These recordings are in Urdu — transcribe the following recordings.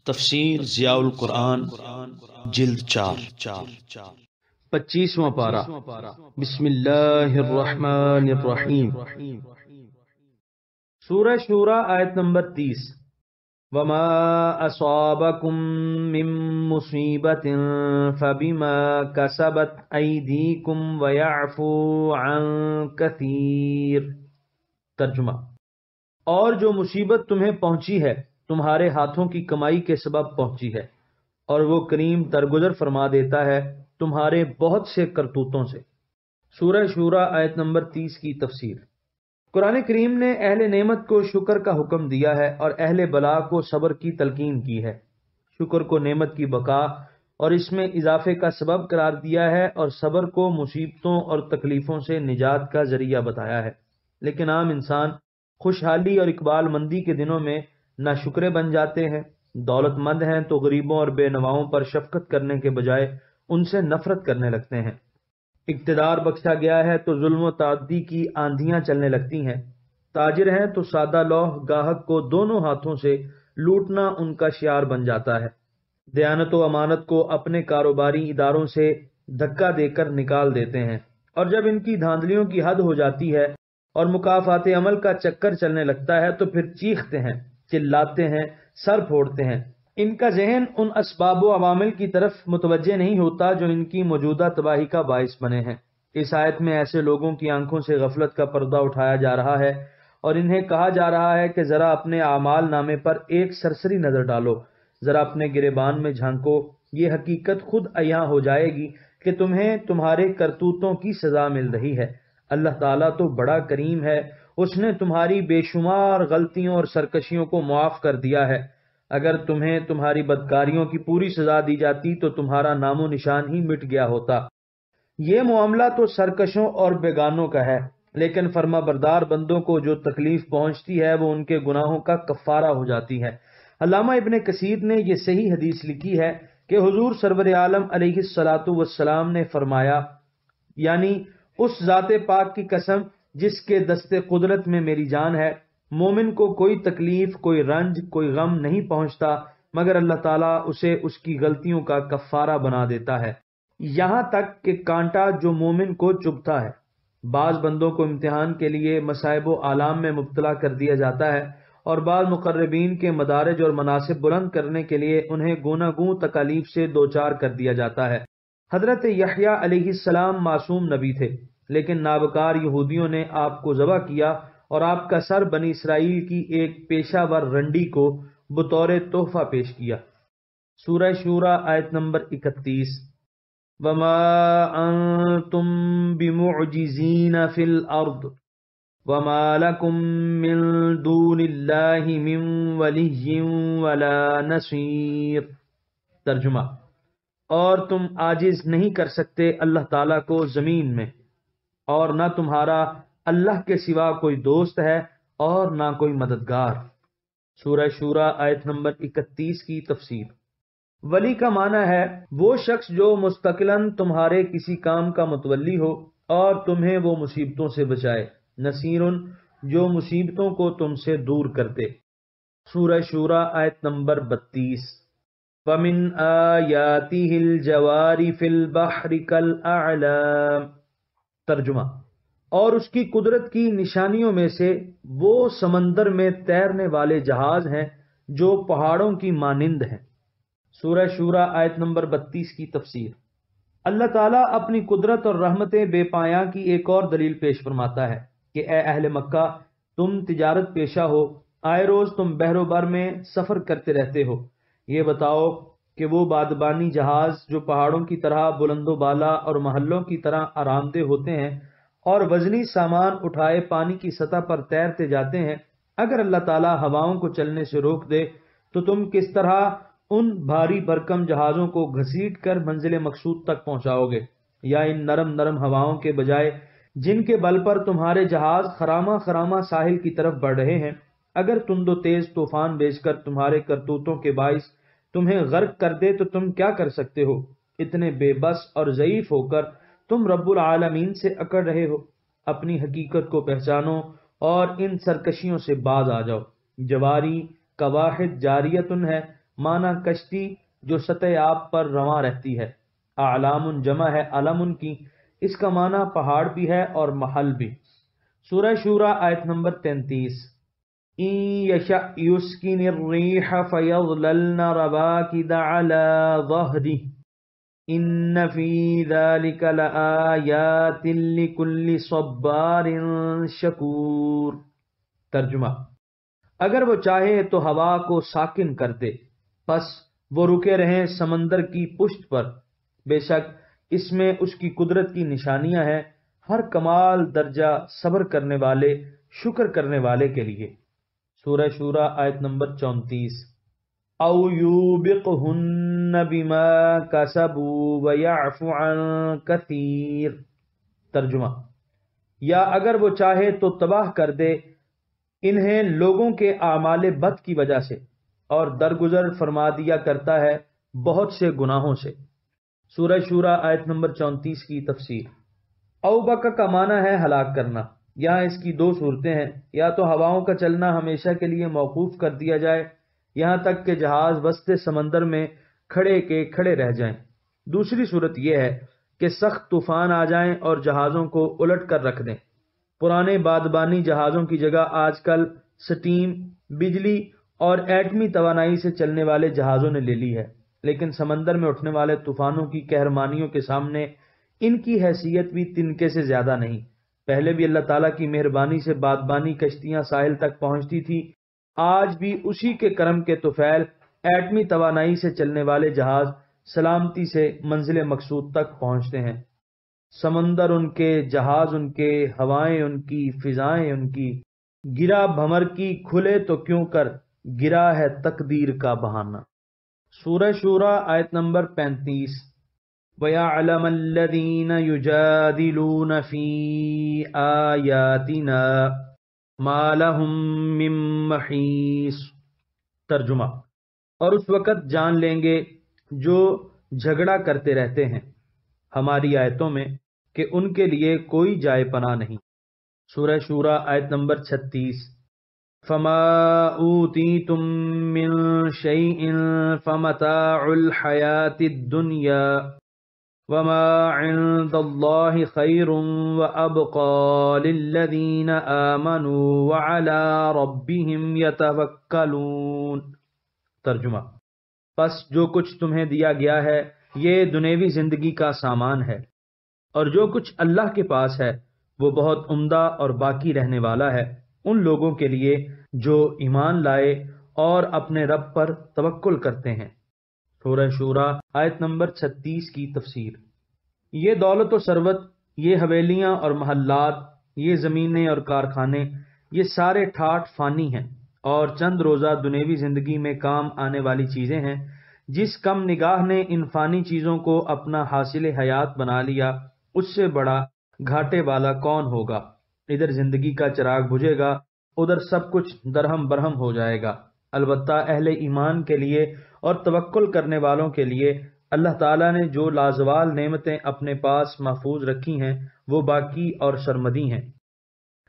تفسیر ضیاء القرآن جلد 4 25واں پارہ۔ بسم اللہ الرحمن الرحیم۔ سورہ شورى آیت نمبر 30۔ وما اصابکم من مصیبت فبما کسبت ایدیکم ویعفو عن کثیر۔ ترجمہ: اور جو مصیبت تمہیں پہنچی ہے تمہارے ہاتھوں کی کمائی کے سبب پہنچی ہے، اور وہ کریم درگزر فرما دیتا ہے تمہارے بہت سے کرتوتوں سے۔ سورہ شورى آیت نمبر 30 کی تفسیر۔ قرآن کریم نے اہل نعمت کو شکر کا حکم دیا ہے اور اہل بلا کو صبر کی تلقین کی ہے۔ شکر کو نعمت کی بقا اور اس میں اضافے کا سبب قرار دیا ہے، اور صبر کو مصیبتوں اور تکلیفوں سے نجات کا ذریعہ بتایا ہے۔ لیکن عام انسان خوشحالی اور اقبال مندی کے دنوں میں ناشکرے بن جاتے ہیں۔ دولت مند ہیں تو غریبوں اور بے نواؤں پر شفقت کرنے کے بجائے ان سے نفرت کرنے لگتے ہیں۔ اقتدار بخشا گیا ہے تو ظلم و تعدی کی آندھیاں چلنے لگتی ہیں۔ تاجر ہیں تو سادہ لوح گاہک کو دونوں ہاتھوں سے لوٹنا ان کا شعار بن جاتا ہے۔ دیانت و امانت کو اپنے کاروباری اداروں سے دھکا دے کر نکال دیتے ہیں، اور جب ان کی دھاندلیوں کی حد ہو جاتی ہے اور مکافات عمل کا چکر چلنے لگتا ہے تو پھر چیختے ہیں، چلاتے ہیں، سر پھوڑتے ہیں۔ ان کا ذہن ان اسباب و عوامل کی طرف متوجہ نہیں ہوتا جو ان کی موجودہ تباہی کا باعث بنے ہیں۔ اس آیت میں ایسے لوگوں کی آنکھوں سے غفلت کا پردہ اٹھایا جا رہا ہے اور انہیں کہا جا رہا ہے کہ ذرا اپنے اعمال نامے پر ایک سرسری نظر ڈالو، ذرا اپنے گریبان میں جھانکو، یہ حقیقت خود عیاں ہو جائے گی کہ تمہیں تمہارے کرتوتوں کی سزا مل رہی ہے۔ اللہ تعالیٰ تو بڑا کریم ہے، اس نے تمہاری بے شمار غلطیوں اور سرکشیوں کو معاف کر دیا ہے۔ اگر تمہیں تمہاری بدکاریوں کی پوری سزا دی جاتی تو تمہارا نام و نشان ہی مٹ گیا ہوتا۔ یہ معاملہ تو سرکشوں اور بیگانوں کا ہے، لیکن فرما بردار بندوں کو جو تکلیف پہنچتی ہے وہ ان کے گناہوں کا کفارہ ہو جاتی ہے۔ علامہ ابن کثیر نے یہ صحیح حدیث لکھی ہے کہ حضور سرور عالم علیہ الصلاۃ والسلام نے فرمایا، یعنی اس ذات پاک کی قسم جس کے دست قدرت میں میری جان ہے، مومن کو کوئی تکلیف، کوئی رنج، کوئی غم نہیں پہنچتا مگر اللہ تعالیٰ اسے اس کی غلطیوں کا کفارہ بنا دیتا ہے، یہاں تک کہ کانٹا جو مومن کو چبھتا ہے۔ بعض بندوں کو امتحان کے لیے مصائب و آلام میں مبتلا کر دیا جاتا ہے، اور بعض مقربین کے مدارج اور مناصب بلند کرنے کے لیے انہیں گوناگوں تکالیف سے دوچار کر دیا جاتا ہے۔ حضرت یحییٰ علیہ السلام معصوم نبی تھے، لیکن نابکار یہودیوں نے آپ کو ذبح کیا اور آپ کا سر بنی اسرائیل کی ایک پیشہ ور رنڈی کو بطور تحفہ پیش کیا۔ سورہ شورى آیت نمبر 31۔ وما انتم بمعجزین فی الارض وما لکم من دون اللہ من ولی ولا نصیر۔ ترجمہ: اور تم عاجز نہیں کر سکتے اللہ تعالیٰ کو زمین میں، اور نہ تمہارا اللہ کے سوا کوئی دوست ہے اور نہ کوئی مددگار۔ سورہ شورى آیت نمبر 31 کی تفسیر۔ ولی کا معنی ہے وہ شخص جو مستقلاً تمہارے کسی کام کا متولی ہو اور تمہیں وہ مصیبتوں سے بچائے۔ نصیر جو مصیبتوں کو تم سے دور کر دے۔ سورہ شورى آیت نمبر 32۔ وَمِنْ آيَاتِهِ الْجَوَارِ فِي الْبَحْرِ كَالْأَعْلَامِ۔ ترجمہ: اور اس کی قدرت کی نشانیوں میں سے وہ سمندر میں تیرنے والے جہاز ہیں جو پہاڑوں کی مانند ہیں۔ سورہ شورى آیت نمبر 32 کی تفسیر۔ اللہ تعالیٰ اپنی قدرت اور رحمت بے پایاں کی ایک اور دلیل پیش فرماتا ہے کہ اے اہل مکہ، تم تجارت پیشہ ہو، آئے روز تم بحر و بر میں سفر کرتے رہتے ہو، یہ بتاؤ کہ وہ بادبانی جہاز جو پہاڑوں کی طرح بلند و بالا اور محلوں کی طرح آرام دہ ہوتے ہیں اور وزنی سامان اٹھائے پانی کی سطح پر تیرتے جاتے ہیں، اگر اللہ تعالیٰ ہواؤں کو چلنے سے روک دے تو تم کس طرح ان بھاری بھرکم جہازوں کو گھسیٹ کر منزل مقصود تک پہنچاؤ گے؟ یا ان نرم نرم ہواؤں کے بجائے جن کے بل پر تمہارے جہاز خرامہ خرامہ ساحل کی طرف بڑھ رہے ہیں، اگر تند و تیز طوفان بھیج کر تمہارے کرتوتوں کے باعث تمہیں غرق کر دے تو تم کیا کر سکتے ہو؟ اتنے بے بس اور ضعیف ہو کر تم رب العالمین سے اکڑ رہے ہو۔ اپنی حقیقت کو پہچانو اور ان سرکشیوں سے باز آ جاؤ۔ جواری کا واحد جاریتن ہے، معنی کشتی جو سطح آب پر رواں رہتی ہے۔ اعلام جمع ہے علم کی، اس کا معنی پہاڑ بھی ہے اور محل بھی۔ سورہ شورى آیت نمبر 33۔ إن يشأ يسكن الريح فيظللن رواكد على ظهره إن في ذلك لآيات لكل صبار شكور۔ ترجمہ، اگر وہ چاہے تو ہوا کو ساکن کر دے، پس وہ رکے رہیں سمندر کی پشت پر، بے شک اس میں اس کی قدرت کی نشانیاں ہیں ہر کمال درجہ صبر کرنے والے، شکر کرنے والے کے لیے۔ سورہ شورى آیت نمبر 34۔ او یوبقہن بما کسبوا ویعفو عن کثیر۔ ترجمہ، یا اگر وہ چاہے تو تباہ کر دے انہیں لوگوں کے اعمال بد کی وجہ سے، اور درگزر فرما دیا کرتا ہے بہت سے گناہوں سے۔ سورہ شورى آیت نمبر 34 کی تفسیر۔ اوبکا کا معنی ہے ہلاک کرنا۔ یہاں اس کی دو صورتیں ہیں، یا تو ہواؤں کا چلنا ہمیشہ کے لیے موقوف کر دیا جائے یہاں تک کہ جہاز وسط سمندر میں کھڑے کے کھڑے رہ جائیں، دوسری صورت یہ ہے کہ سخت طوفان آ جائیں اور جہازوں کو الٹ کر رکھ دیں۔ پرانے بادبانی جہازوں کی جگہ آج کل سٹیم، بجلی اور ایٹمی توانائی سے چلنے والے جہازوں نے لے لی ہے، لیکن سمندر میں اٹھنے والے طوفانوں کی قہرمانیوں کے سامنے ان کی حیثیت بھی تنکے سے زیادہ نہیں۔ پہلے بھی اللہ تعالیٰ کی مہربانی سے بادبانی کشتیاں ساحل تک پہنچتی تھی، آج بھی اسی کے کرم کے طفیل ایٹمی توانائی سے چلنے والے جہاز سلامتی سے منزل مقصود تک پہنچتے ہیں۔ سمندر ان کے، جہاز ان کے، ہوائیں ان کی، فضائیں ان کی، گرا بھمر کی کھلے تو کیوں کر، گرا ہے تقدیر کا بہانہ۔ سورہ شورى آیت نمبر 35۔ وَيَعْلَمَ الَّذِينَ يُجَادِلُونَ فِي آيَاتِنَا مَا لَهُم مِّن مَّحِيصٍ۔ ترجمہ، اور اس وقت جان لیں گے جو جھگڑا کرتے رہتے ہیں ہماری آیتوں میں کہ ان کے لیے کوئی جائے پناہ نہیں۔ سورہ شورى آیت نمبر 36۔ فَمَا أُوتِيتُم مِّن شَيْءٍ فَمَتَاعُ الْحَيَاةِ الدُّنْيَا وَمَا عِندَ اللَّهِ خَيْرٌ وَأَبْقَىٰ لِلَّذِينَ آمَنُوا وَعَلَىٰ رَبِّهِمْ يَتَوَكَّلُونَ۔ ترجمہ، پس جو کچھ تمہیں دیا گیا ہے یہ دنیوی زندگی کا سامان ہے، اور جو کچھ اللہ کے پاس ہے وہ بہت عمدہ اور باقی رہنے والا ہے ان لوگوں کے لیے جو ایمان لائے اور اپنے رب پر توکل کرتے ہیں۔ سورہ شورى آیت نمبر 36 کی تفسیر۔ یہ دولت و ثروت، یہ حویلیاں اور محلات، یہ زمینیں اور کارخانے، یہ سارے ٹھاٹھ فانی ہیں اور چند روزہ دنیوی زندگی میں کام آنے والی چیزیں ہیں۔ جس کم نگاہ نے ان فانی چیزوں کو اپنا حاصل حیات بنا لیا اس سے بڑا گھاٹے والا کون ہوگا۔ ادھر زندگی کا چراغ بجھے گا، ادھر سب کچھ درہم برہم ہو جائے گا۔ البتہ اہل ایمان کے لیے اور توکل کرنے والوں کے لیے اللہ تعالیٰ نے جو لازوال نعمتیں اپنے پاس محفوظ رکھی ہیں وہ باقی اور سرمدی ہیں۔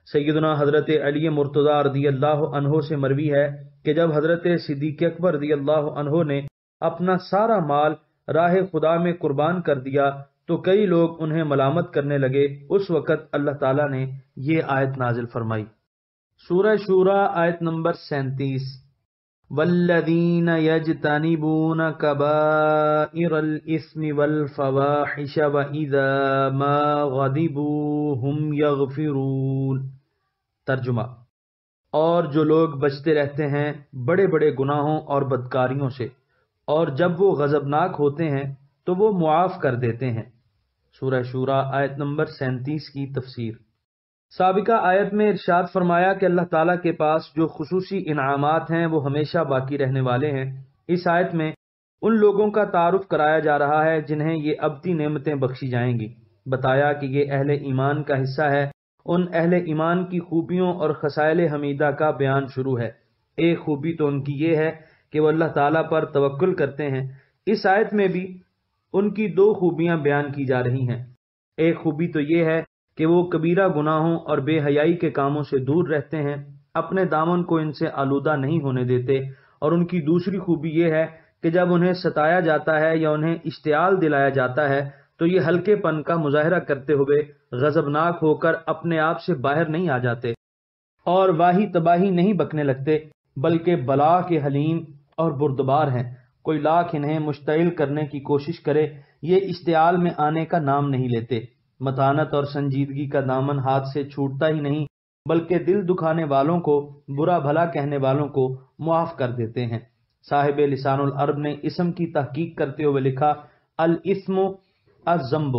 سیدنا حضرت علی مرتضیٰ رضی اللہ عنہ سے مروی ہے کہ جب حضرت صدیق اکبر رضی اللہ عنہ نے اپنا سارا مال راہ خدا میں قربان کر دیا تو کئی لوگ انہیں ملامت کرنے لگے۔ اس وقت اللہ تعالیٰ نے یہ آیت نازل فرمائی۔ سورہ شورى آیت نمبر 37۔ والذین یجتنبون کبائر الإثم والفواحش وإذا ما غضبوا هم یغفرون۔ ترجمہ، اور جو لوگ بچتے رہتے ہیں بڑے بڑے گناہوں اور بدکاریوں سے، اور جب وہ غضبناک ہوتے ہیں تو وہ معاف کر دیتے ہیں۔ سورہ شورى آیت نمبر 37 کی تفسیر۔ سابقہ آیت میں ارشاد فرمایا کہ اللہ تعالیٰ کے پاس جو خصوصی انعامات ہیں وہ ہمیشہ باقی رہنے والے ہیں۔ اس آیت میں ان لوگوں کا تعارف کرایا جا رہا ہے جنہیں یہ ابدی نعمتیں بخشی جائیں گی۔ بتایا کہ یہ اہل ایمان کا حصہ ہے۔ ان اہل ایمان کی خوبیوں اور خصائل حمیدہ کا بیان شروع ہے۔ ایک خوبی تو ان کی یہ ہے کہ وہ اللہ تعالیٰ پر توکل کرتے ہیں۔ اس آیت میں بھی ان کی دو خوبیاں بیان کی جا رہی ہیں۔ ایک خوبی تو یہ ہے کہ وہ کبیرہ گناہوں اور بے حیائی کے کاموں سے دور رہتے ہیں، اپنے دامن کو ان سے آلودہ نہیں ہونے دیتے اور ان کی دوسری خوبی یہ ہے کہ جب انہیں ستایا جاتا ہے یا انہیں اشتعال دلایا جاتا ہے تو یہ ہلکے پن کا مظاہرہ کرتے ہوئے غضبناک ہو کر اپنے آپ سے باہر نہیں آ جاتے اور واہی تباہی نہیں بکنے لگتے، بلکہ بلا کے حلیم اور بردبار ہیں۔ کوئی لاکھ انہیں مشتعل کرنے کی کوشش کرے، یہ اشتعال میں آنے کا نام نہیں لیتے۔ متانت اور سنجیدگی کا دامن ہاتھ سے چھوٹتا ہی نہیں، بلکہ دل دکھانے والوں کو، برا بھلا کہنے والوں کو معاف کر دیتے ہیں۔ صاحب لسان العرب نے اسم کی تحقیق کرتے ہوئے لکھا، الاسم الذنب،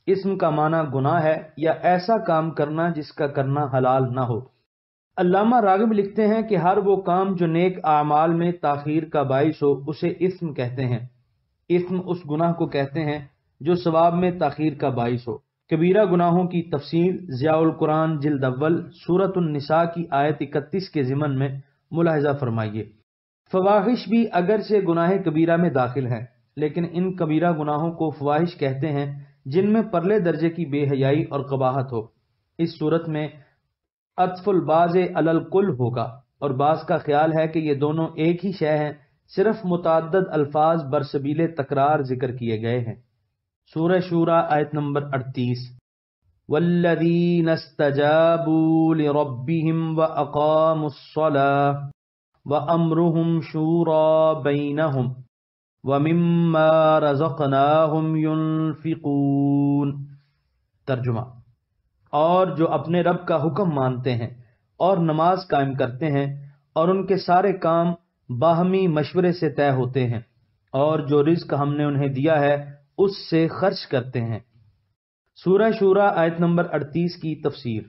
اسم کا معنی گناہ ہے یا ایسا کام کرنا جس کا کرنا حلال نہ ہو۔ علامہ راغب لکھتے ہیں کہ ہر وہ کام جو نیک اعمال میں تاخیر کا باعث ہو اسے اسم کہتے ہیں۔ اسم اس گناہ کو کہتے ہیں جو ثواب میں تاخیر کا باعث ہو۔ کبیرہ گناہوں کی تفصیل ضیاء القرآن جلد اول سورۃ النساء کی آیت 31 کے ضمن میں ملاحظہ فرمائیے۔ فواحش بھی اگرچہ گناہ کبیرہ میں داخل ہیں، لیکن ان کبیرہ گناہوں کو فواحش کہتے ہیں جن میں پرلے درجے کی بے حیائی اور قباحت ہو۔ اس صورت میں عطف البعض علی الکل ہوگا، اور بعض کا خیال ہے کہ یہ دونوں ایک ہی شے ہیں، صرف متعدد الفاظ برسبیل تکرار ذکر کیے گئے ہیں۔ سورہ شورى آیت نمبر 38، والذین استجابوا لربهم واقاموا الصلاة وامرهم شورى بینہم ومما رزقناهم ينفقون۔ ترجمہ، اور جو اپنے رب کا حکم مانتے ہیں اور نماز قائم کرتے ہیں اور ان کے سارے کام باہمی مشورے سے طے ہوتے ہیں، اور جو رزق ہم نے انہیں دیا ہے اس سے خرچ کرتے ہیں۔ سورہ شورى آیت نمبر 38 کی تفسیر۔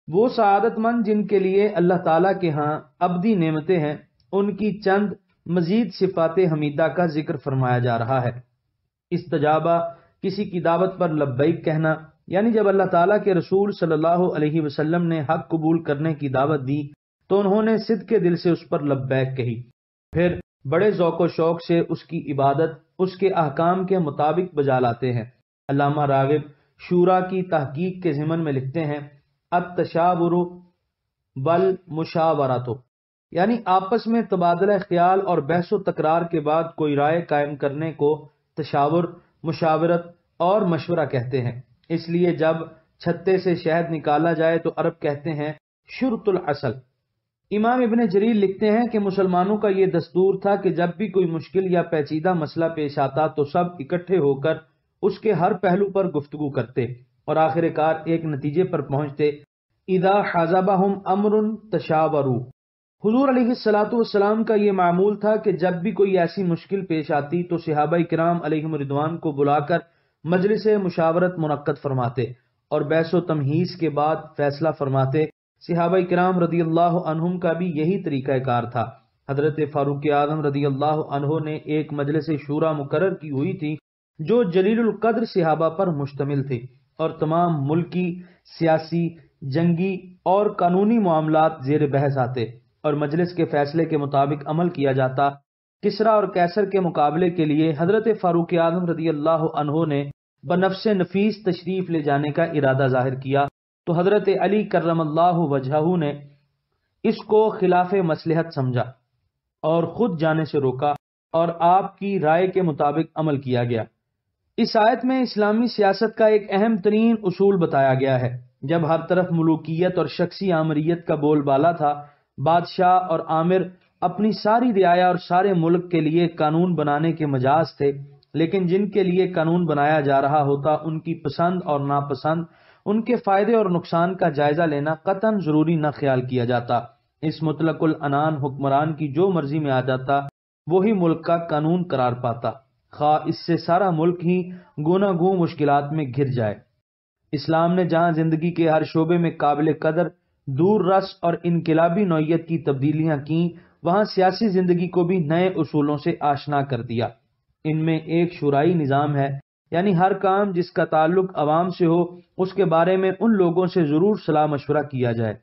وہ سعادت مند جن کے لیے اللہ تعالیٰ کے ہاں ابدی نعمتیں ہیں، ان کی چند مزید صفات حمیدہ کا ذکر فرمایا جا رہا ہے۔ استجابہ، کسی کی دعوت پر لبیک کہنا، یعنی جب اللہ تعالیٰ کے رسول صلی اللہ علیہ وسلم نے حق قبول کرنے کی دعوت دی تو انہوں نے صدق کے دل سے اس پر لبیک کہی، پھر بڑے ذوق و شوق سے اس کی عبادت اس کے احکام کے مطابق بجا لاتے ہیں۔ علامہ راغب شورا کی تحقیق کے ضمن میں لکھتے ہیں، التشاور والمشاورۃ، یعنی آپس میں تبادلہ خیال اور بحث و تکرار کے بعد کوئی رائے قائم کرنے کو تشاور، مشاورت اور مشورہ کہتے ہیں۔ اس لیے جب چھتے سے شہد نکالا جائے تو عرب کہتے ہیں شرط العسل۔ امام ابن جریر لکھتے ہیں کہ مسلمانوں کا یہ دستور تھا کہ جب بھی کوئی مشکل یا پیچیدہ مسئلہ پیش آتا تو سب اکٹھے ہو کر اس کے ہر پہلو پر گفتگو کرتے اور آخر کار ایک نتیجے پر پہنچتے۔ اذا حزبہم امر تشاوروا، حضور علیہ الصلوۃ والسلام کا یہ معمول تھا کہ جب بھی کوئی ایسی مشکل پیش آتی تو صحابہ کرام علیہم رضوان کو بلا کر مجلس مشاورت منعقد فرماتے اور بحث و تمہیز کے بعد فیصلہ فرماتے۔ صحابہ کرام رضی اللہ عنہم کا بھی یہی طریقہ کار تھا۔ حضرت فاروق اعظم رضی اللہ عنہ نے ایک مجلس شورا مقرر کی ہوئی تھی جو جلیل القدر صحابہ پر مشتمل تھی اور تمام ملکی، سیاسی، جنگی اور قانونی معاملات زیر بحث آتے اور مجلس کے فیصلے کے مطابق عمل کیا جاتا۔ کسریٰ اور قیصر کے مقابلے کے لیے حضرت فاروق اعظم رضی اللہ عنہ نے بنفس نفیس تشریف لے جانے کا ارادہ ظاہر کیا تو حضرت علی کرم اللہ وجہہ نے اس کو خلاف مصلحت سمجھا اور خود جانے سے روکا اور آپ کی رائے کے مطابق عمل کیا گیا۔ اس آیت میں اسلامی سیاست کا ایک اہم ترین اصول بتایا گیا ہے۔ جب ہر طرف ملوکیت اور شخصی آمریت کا بول بالا تھا، بادشاہ اور آمر اپنی ساری رعایا اور سارے ملک کے لیے قانون بنانے کے مجاز تھے، لیکن جن کے لیے قانون بنایا جا رہا ہوتا ان کی پسند اور ناپسند، ان کے فائدے اور نقصان کا جائزہ لینا قطعاً ضروری نہ خیال کیا جاتا۔ اس مطلق العنان حکمران کی جو مرضی میں آ جاتا وہی ملک کا قانون قرار پاتا، خواہ اس سے سارا ملک ہی گونا گوں مشکلات میں گھر جائے۔ اسلام نے جہاں زندگی کے ہر شعبے میں قابل قدر، دور رس اور انقلابی نوعیت کی تبدیلیاں کیں، وہاں سیاسی زندگی کو بھی نئے اصولوں سے آشنا کر دیا۔ ان میں ایک شورائی نظام ہے، یعنی ہر کام جس کا تعلق عوام سے ہو اس کے بارے میں ان لوگوں سے ضرور صلاح مشورہ کیا جائے۔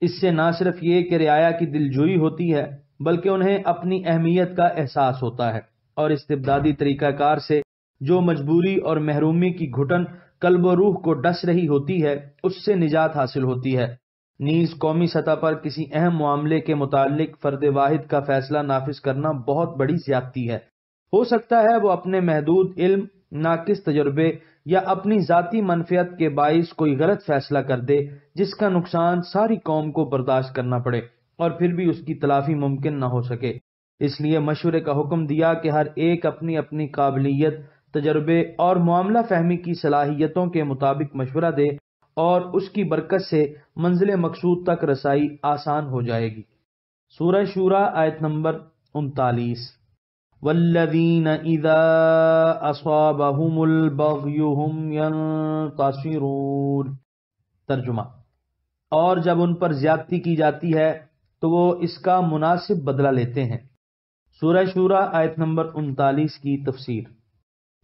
اس سے نہ صرف یہ کہ رعایا کی دلجوئی ہوتی ہے بلکہ انہیں اپنی اہمیت کا احساس ہوتا ہے، اور استبدادی طریقہ کار سے جو مجبوری اور محرومی کی گھٹن قلب و روح کو ڈس رہی ہوتی ہے اس سے نجات حاصل ہوتی ہے۔ نیز قومی سطح پر کسی اہم معاملے کے متعلق فرد واحد کا فیصلہ نافذ کرنا بہت بڑی زیادتی ہے۔ ہو سکتا ہے وہ اپنے محدود علم، ناقص تجربے یا اپنی ذاتی منفعت کے باعث کوئی غلط فیصلہ کر دے جس کا نقصان ساری قوم کو برداشت کرنا پڑے اور پھر بھی اس کی تلافی ممکن نہ ہو سکے۔ اس لیے مشورے کا حکم دیا کہ ہر ایک اپنی اپنی قابلیت، تجربے اور معاملہ فہمی کی صلاحیتوں کے مطابق مشورہ دے اور اس کی برکت سے منزل مقصود تک رسائی آسان ہو جائے گی۔ سورہ شورى آیت نمبر 39۔ والذین اذا اصابهم البغی هم ینتصرون۔ ترجمہ: اور جب ان پر زیادتی کی جاتی ہے تو وہ اس کا مناسب بدلہ لیتے ہیں۔ سورہ شورى آیت نمبر 39 کی تفسیر۔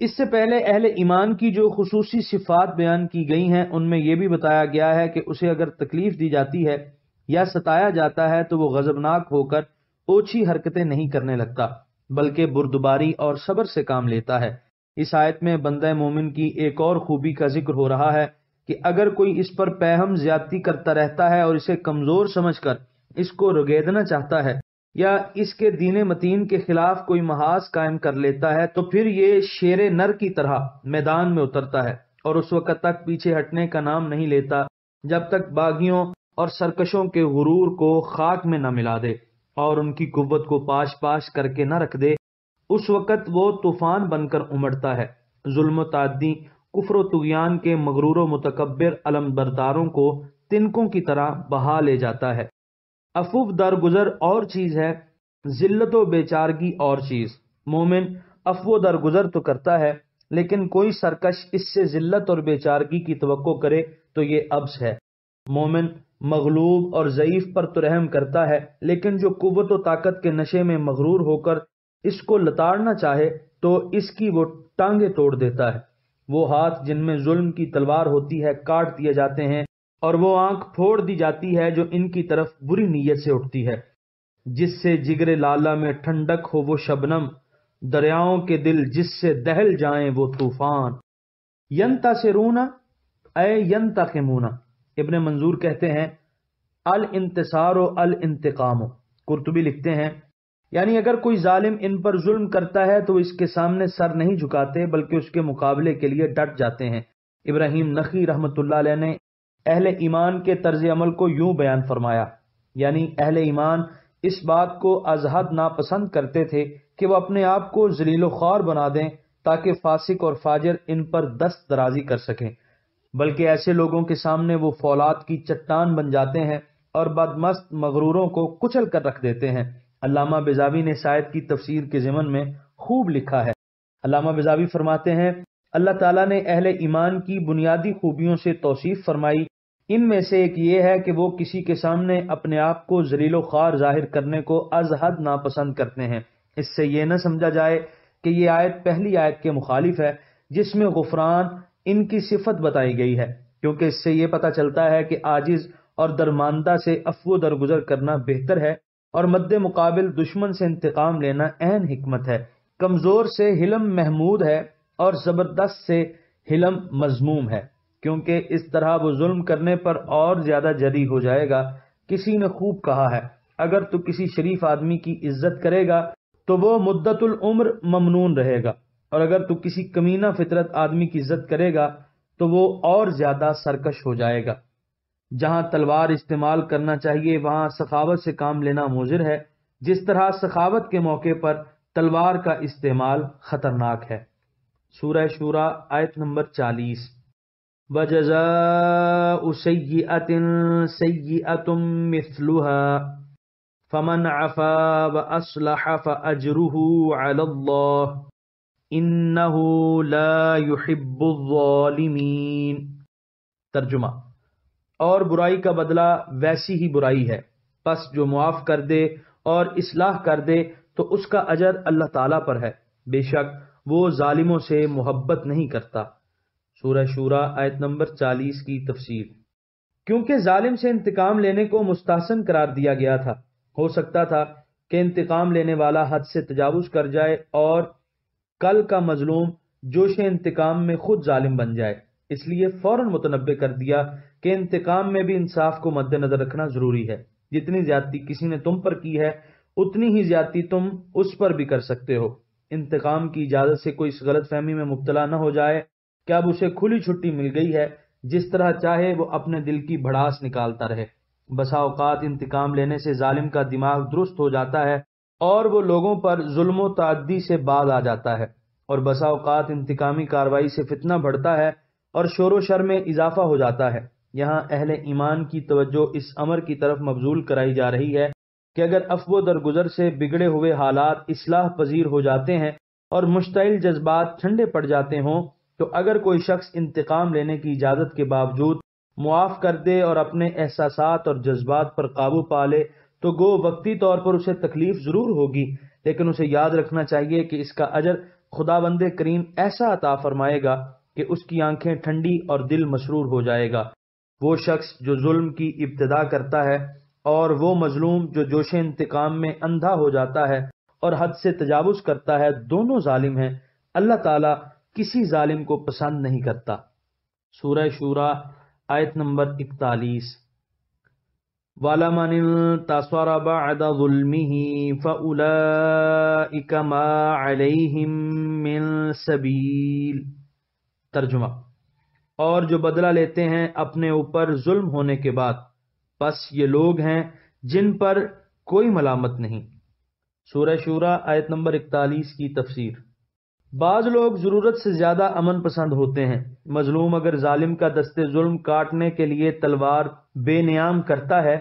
اس سے پہلے اہل ایمان کی جو خصوصی صفات بیان کی گئی ہیں ان میں یہ بھی بتایا گیا ہے کہ اسے اگر تکلیف دی جاتی ہے یا ستایا جاتا ہے تو وہ غضبناک ہو کر اوچھی حرکتیں نہیں کرنے لگتا بلکہ بردباری اور صبر سے کام لیتا ہے۔ اس آیت میں بندہ مومن کی ایک اور خوبی کا ذکر ہو رہا ہے کہ اگر کوئی اس پر پیہم زیادتی کرتا رہتا ہے اور اسے کمزور سمجھ کر اس کو رگیدنا چاہتا ہے یا اس کے دین متین کے خلاف کوئی محاذ قائم کر لیتا ہے تو پھر یہ شیر نر کی طرح میدان میں اترتا ہے اور اس وقت تک پیچھے ہٹنے کا نام نہیں لیتا جب تک باغیوں اور سرکشوں کے غرور کو خاک میں نہ ملا دے اور ان کی قوت کو پاش پاش کر کے نہ رکھ دے۔ اس وقت وہ طوفان بن کر امڑتا ہے، ظلم و تعدی، کفر و طغیان کے مغرور و متکبر علم برداروں کو تنکوں کی طرح بہا لے جاتا ہے۔ عفو درگزر اور چیز ہے، ذلت و بیچارگی اور چیز۔ مومن عفو درگزر تو کرتا ہے لیکن کوئی سرکش اس سے ذلت اور بیچارگی کی توقع کرے تو یہ عبث ہے۔ مومن مغلوب اور ضعیف پر تو رحم کرتا ہے لیکن جو قوت و طاقت کے نشے میں مغرور ہو کر اس کو لتاڑنا چاہے تو اس کی وہ ٹانگیں توڑ دیتا ہے۔ وہ ہاتھ جن میں ظلم کی تلوار ہوتی ہے کاٹ دیے جاتے ہیں اور وہ آنکھ پھوڑ دی جاتی ہے جو ان کی طرف بری نیت سے اٹھتی ہے۔ جس سے جگر لالا میں ٹھنڈک ہو وہ شبنم، دریاؤں کے دل جس سے دہل جائیں وہ طوفان۔ ینتصرون اے ینتقمون۔ ابن منظور کہتے ہیں الانتصار و الانتقام۔ قرطبی لکھتے ہیں یعنی اگر کوئی ظالم ان پر ظلم کرتا ہے تو اس کے سامنے سر نہیں جھکاتے بلکہ اس کے مقابلے کے لیے ڈٹ جاتے ہیں۔ ابراہیم نخعی رحمۃ اللہ علیہ نے اہل ایمان کے طرز عمل کو یوں بیان فرمایا، یعنی اہل ایمان اس بات کو از حد ناپسند کرتے تھے کہ وہ اپنے آپ کو ذلیل و خوار بنا دیں تاکہ فاسق اور فاجر ان پر دست درازی کر سکیں، بلکہ ایسے لوگوں کے سامنے وہ فولاد کی چٹان بن جاتے ہیں اور بدمست مغروروں کو کچل کر رکھ دیتے ہیں۔ علامہ بیضاوی نے اس آیت کی تفسیر کے ضمن میں خوب لکھا ہے۔ علامہ بیضاوی فرماتے ہیں اللہ تعالیٰ نے اہل ایمان کی بنیادی خوبیوں سے توصیف فرمائی، ان میں سے ایک یہ ہے کہ وہ کسی کے سامنے اپنے آپ کو ذلیل و خوار ظاہر کرنے کو از حد ناپسند کرتے ہیں۔ اس سے یہ نہ سمجھا جائے کہ یہ آیت پہلی آیت کے مخالف ہے جس میں غفران ان کی صفت بتائی گئی ہے، کیونکہ اس سے یہ پتہ چلتا ہے کہ عاجز اور درماندہ سے عفو درگزر کرنا بہتر ہے اور مد مقابل دشمن سے انتقام لینا عین حکمت ہے۔ کمزور سے حلم محمود ہے اور زبردست سے حلم مذموم ہے، کیونکہ اس طرح وہ ظلم کرنے پر اور زیادہ جری ہو جائے گا۔ کسی نے خوب کہا ہے اگر تو کسی شریف آدمی کی عزت کرے گا تو وہ مدت العمر ممنون رہے گا اور اگر تو کسی کمینہ فطرت آدمی کی عزت کرے گا تو وہ اور زیادہ سرکش ہو جائے گا۔ جہاں تلوار استعمال کرنا چاہیے وہاں سخاوت سے کام لینا مضر ہے، جس طرح سخاوت کے موقع پر تلوار کا استعمال خطرناک ہے۔ سورہ شورى آیت نمبر 40۔ وَجَزَاءُ سَيِّئَةٍ سَيِّئَةٌ مِثْلُهَا فَمَنْ عَفَا وَأَصْلَحَ فَأَجْرُهُ عَلَى اللَّهِ إِنَّهُ لَا يُحِبُّ الظَّالِمِينَ۔ ترجمہ: اور برائی کا بدلہ ویسی ہی برائی ہے، پس جو معاف کر دے اور اصلاح کر دے تو اس کا اجر اللہ تعالیٰ پر ہے، بے شک وہ ظالموں سے محبت نہیں کرتا۔ سورہ شورى آیت نمبر 40 کی تفسیر۔ کیونکہ ظالم سے انتقام لینے کو مستحسن قرار دیا گیا تھا، ہو سکتا تھا کہ انتقام لینے والا حد سے تجاوز کر جائے اور کل کا مظلوم جوش انتقام میں خود ظالم بن جائے، اس لیے فوراً متنبہ کر دیا کہ انتقام میں بھی انصاف کو مد نظر رکھنا ضروری ہے۔ جتنی زیادتی کسی نے تم پر کی ہے اتنی ہی زیادتی تم اس پر بھی کر سکتے ہو۔ انتقام کی اجازت سے کوئی اس غلط فہمی میں مبتلا نہ ہو جائے کہ اب اسے کھلی چھٹی مل گئی ہے، جس طرح چاہے وہ اپنے دل کی بھڑاس نکالتا رہے۔ بسا اوقات انتقام لینے سے ظالم کا دماغ درست ہو جاتا ہے اور وہ لوگوں پر ظلم و تعدی سے باز آ جاتا ہے، اور بسا اوقات انتقامی کارروائی سے فتنہ بڑھتا ہے اور شور و شر میں اضافہ ہو جاتا ہے۔ یہاں اہل ایمان کی توجہ اس امر کی طرف مبذول کرائی جا رہی ہے کہ اگر عفو درگزر سے بگڑے ہوئے حالات اصلاح پذیر ہو جاتے ہیں اور مشتعل جذبات ٹھنڈے پڑ جاتے ہوں تو اگر کوئی شخص انتقام لینے کی اجازت کے باوجود معاف کر دے اور اپنے احساسات اور جذبات پر قابو پا لے تو گو وقتی طور پر اسے تکلیف ضرور ہوگی، لیکن اسے یاد رکھنا چاہیے کہ اس کا اجر خداوند کریم ایسا عطا فرمائے گا کہ اس کی آنکھیں ٹھنڈی اور دل مسرور ہو جائے گا۔ وہ شخص جو ظلم کی ابتدا کرتا ہے اور وہ مظلوم جو جوش انتقام میں اندھا ہو جاتا ہے اور حد سے تجاوز کرتا ہے، دونوں ظالم ہیں۔ اللہ تعالیٰ کسی ظالم کو پسند نہیں کرتا۔ سورہ شورى آیت نمبر 41۔ وَلَمَنِ انتَصَرَ بَعْدَ ظُلْمِهِ فَأُولَئِكَ مَا عَلَيْهِم مِّن سَبِيلٍ۔ ترجمہ: اور جو بدلہ لیتے ہیں اپنے اوپر ظلم ہونے کے بعد، پس یہ لوگ ہیں جن پر کوئی ملامت نہیں۔ سورہ شورى آیت نمبر 41 کی تفسیر۔ بعض لوگ ضرورت سے زیادہ امن پسند ہوتے ہیں۔ مظلوم اگر ظالم کا دستے ظلم کاٹنے کے لیے تلوار بے نیام کرتا ہے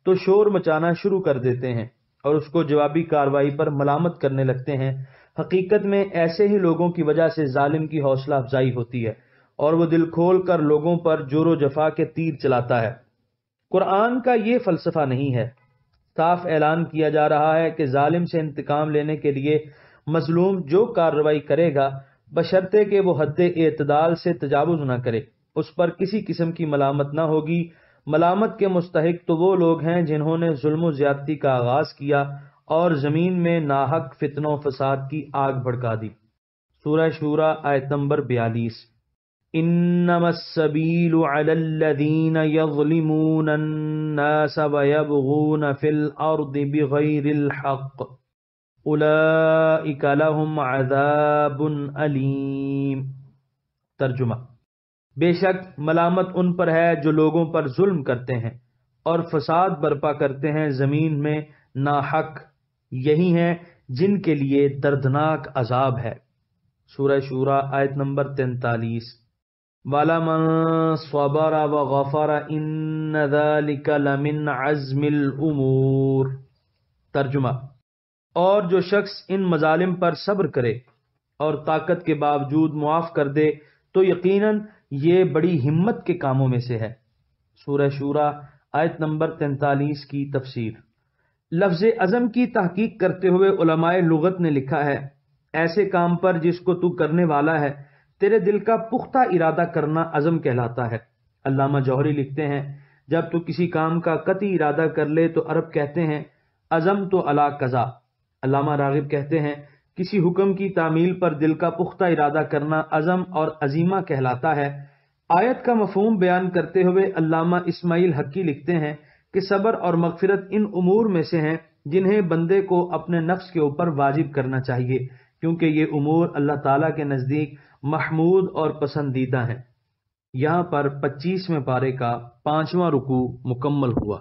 تو شور مچانا شروع کر دیتے ہیں اور اس کو جوابی کارروائی پر ملامت کرنے لگتے ہیں۔ حقیقت میں ایسے ہی لوگوں کی وجہ سے ظالم کی حوصلہ افزائی ہوتی ہے اور وہ دل کھول کر لوگوں پر جور و جفا کے تیر چلاتا ہے۔ قرآن کا یہ فلسفہ نہیں ہے۔ صاف اعلان کیا جا رہا ہے کہ ظالم سے انتقام لینے کے لیے مظلوم جو کارروائی کرے گا بشرطے کہ وہ حد اعتدال سے تجاوز نہ کرے، اس پر کسی قسم کی ملامت نہ ہوگی۔ ملامت کے مستحق تو وہ لوگ ہیں جنہوں نے ظلم و زیادتی کا آغاز کیا اور زمین میں ناحق فتنہ و فساد کی آگ بھڑکا دی۔ سورہ شورى آیت نمبر 42۔ انما السبیل علی الذین یظلمون الناس ویبغون فی الارض بغیر الحق اولئک لهم عذاب علیم۔ ترجمہ: بے شک ملامت ان پر ہے جو لوگوں پر ظلم کرتے ہیں اور فساد برپا کرتے ہیں زمین میں ناحق، یہی ہیں جن کے لیے دردناک عذاب ہے۔ سورہ شورى آیت نمبر 43۔ وَلَمَن صَبَرَ وَغَفَرَ إِنَّ ذَلِكَ لَمِنْ عَزْمِ الْأُمُورِ۔ ترجمہ: اور جو شخص ان مظالم پر صبر کرے اور طاقت کے باوجود معاف کر دے تو یقیناً یہ بڑی ہمت کے کاموں میں سے ہے۔ سورہ شورى آیت نمبر 43 کی تفسیر۔ لفظ عزم کی تحقیق کرتے ہوئے علماء لغت نے لکھا ہے، ایسے کام پر جس کو تو کرنے والا ہے تیرے دل کا پختہ ارادہ کرنا عزم کہلاتا ہے۔ علامہ جوہری لکھتے ہیں، جب تو کسی کام کا قطعی ارادہ کر لے تو عرب کہتے ہیں عزم تو علی قضا۔ علامہ راغب کہتے ہیں کسی حکم کی تعمیل پر دل کا پختہ ارادہ کرنا عزم اور عزیمہ کہلاتا ہے۔ آیت کا مفہوم بیان کرتے ہوئے علامہ اسماعیل حقی لکھتے ہیں کہ صبر اور مغفرت ان امور میں سے ہیں جنہیں بندے کو اپنے نفس کے اوپر واجب کرنا چاہیے، کیونکہ یہ امور اللہ تعالیٰ کے نزدیک محمود اور پسندیدہ ہیں۔ یہاں پر 25ویں پارے کا 5واں رکوع مکمل ہوا۔